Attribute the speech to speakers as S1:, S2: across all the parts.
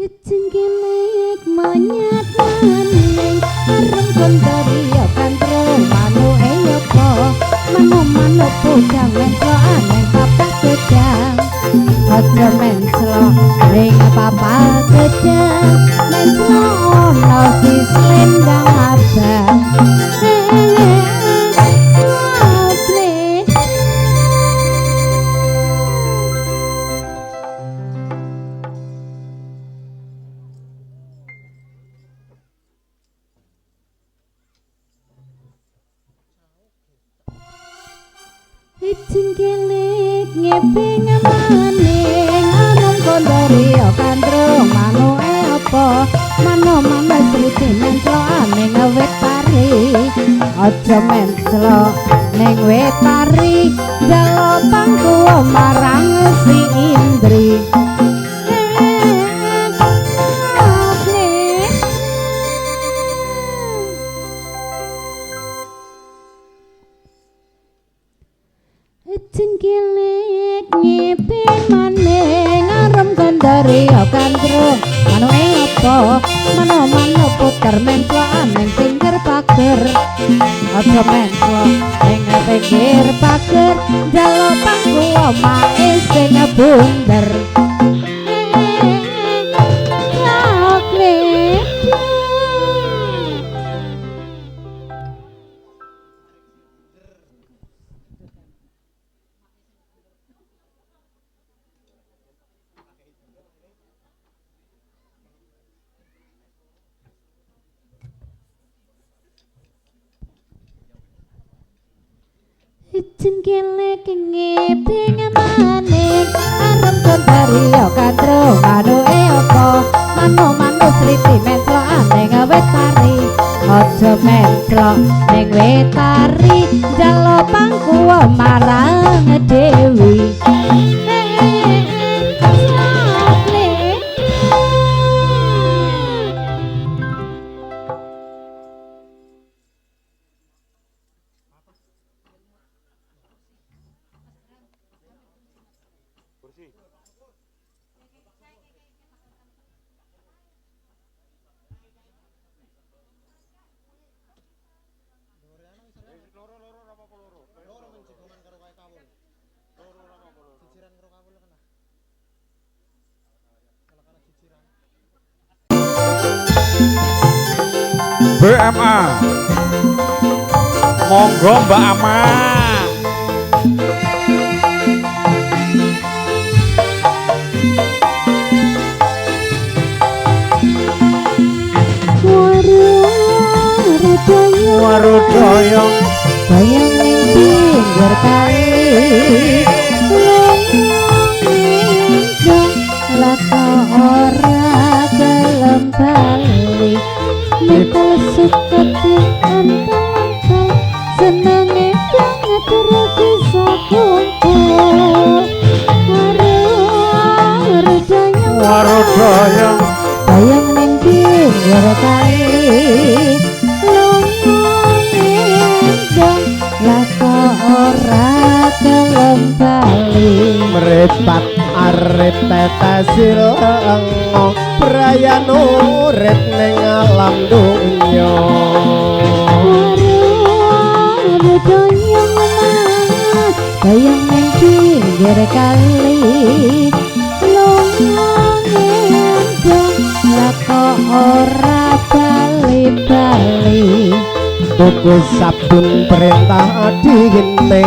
S1: Cengkilik monyet maning areng kontari akan terus manu eyopo manu pujang menslo aneng papa gedang aja menslo ring papa gedang menslo ono si selendang abang Cengkilik ngeping maning arung kondori akan terung manu apa manu sriti menslo aning wit pari aja menslo ning wit pari jalo pangku marang si Indri Cengkilik ngeping maning arem kondari akan terus manu apa manu puter menslo aneng pinggir pager aja menslo ning pinggir pager jalo pangku omahe sing bunder Cengkilik ngeping maning arem kondari akan terus manu apa manu sriti menslo aneng wit pari aja menslo ning wit pari jalo pangku marang Dewi
S2: BMA monggo Mbak Ama Warudoyo
S1: bayang ning pinggir kali laka ora gelem bali mikul sukati antang senenge banget terus bisa kumpul
S2: Warudoyo
S1: bayang ning pinggir kali laka ora gelem bali
S3: meripat arep tetesil engo prayan urip ning alam dunya
S1: bayang ning pinggir kali lunga laka ora bali-bali
S3: tuku sabun perintah adine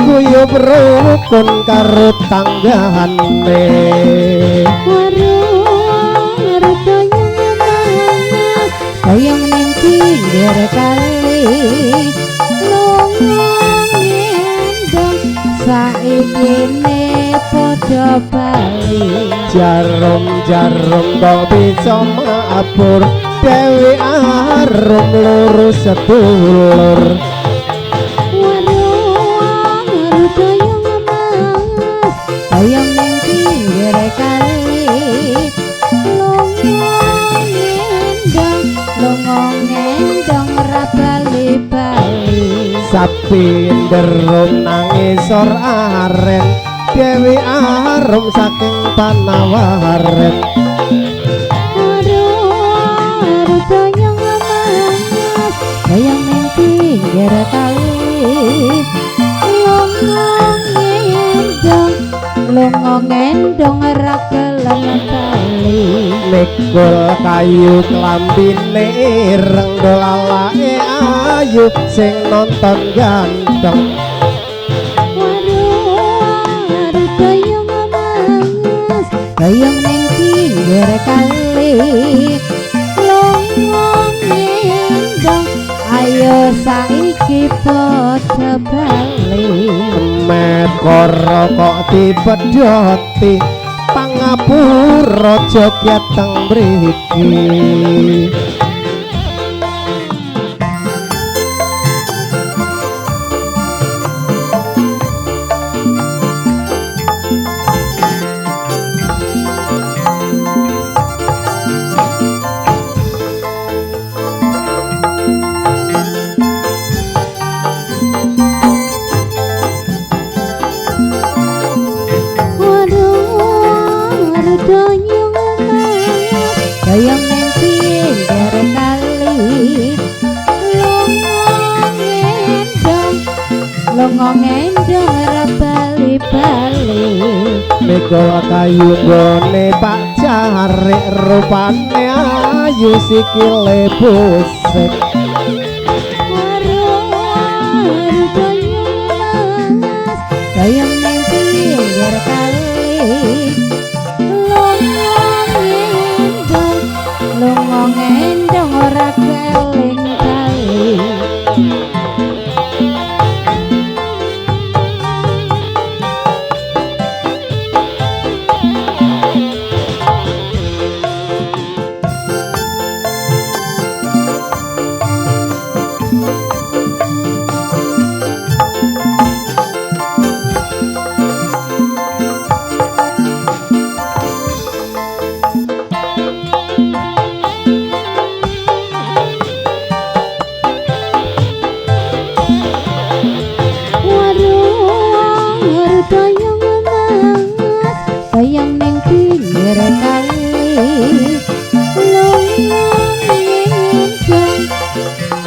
S3: kuyup rukun karo tanggane
S1: bayang ning pinggir kali lunga ngendong saikine padha bali
S3: jarum kok bisa mabur Dewi arum lurus sedulur
S1: bayang ning pinggir kali lunga ngendong ra bali-bali
S3: sapi nderum nangis or aren Dewi arum saking panawaren
S1: pinggir kali lunga ngendong ra gelem tali
S3: Mikul kayu klambine ireng dolalake ayu sing nonton ganteng
S1: waduh dayung mas dayung ning pinggir kali lunga ngendong ayo saiki padha bali
S3: Mekara kok dipedhoti pangapura joget teng mriki
S1: dayung ning pinggir kali lunga ngendong ra bali-bali
S3: Mikul kayu gone Pak Jarik rupane ayu sikile busik
S1: dayung ning pinggir kali lunga ngendong ora keling kali dayung ning pinggir kali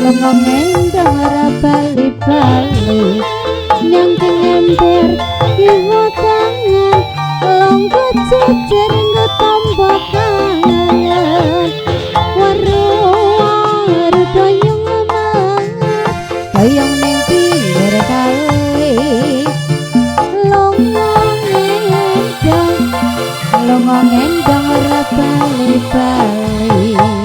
S1: lunga ngendong ora bali-bali nyangking ember kiwa tangan longgo jejer nggo tombo kangen waruh dayung mas dayung ning pinggir kali lunga ngendong ora bali-bali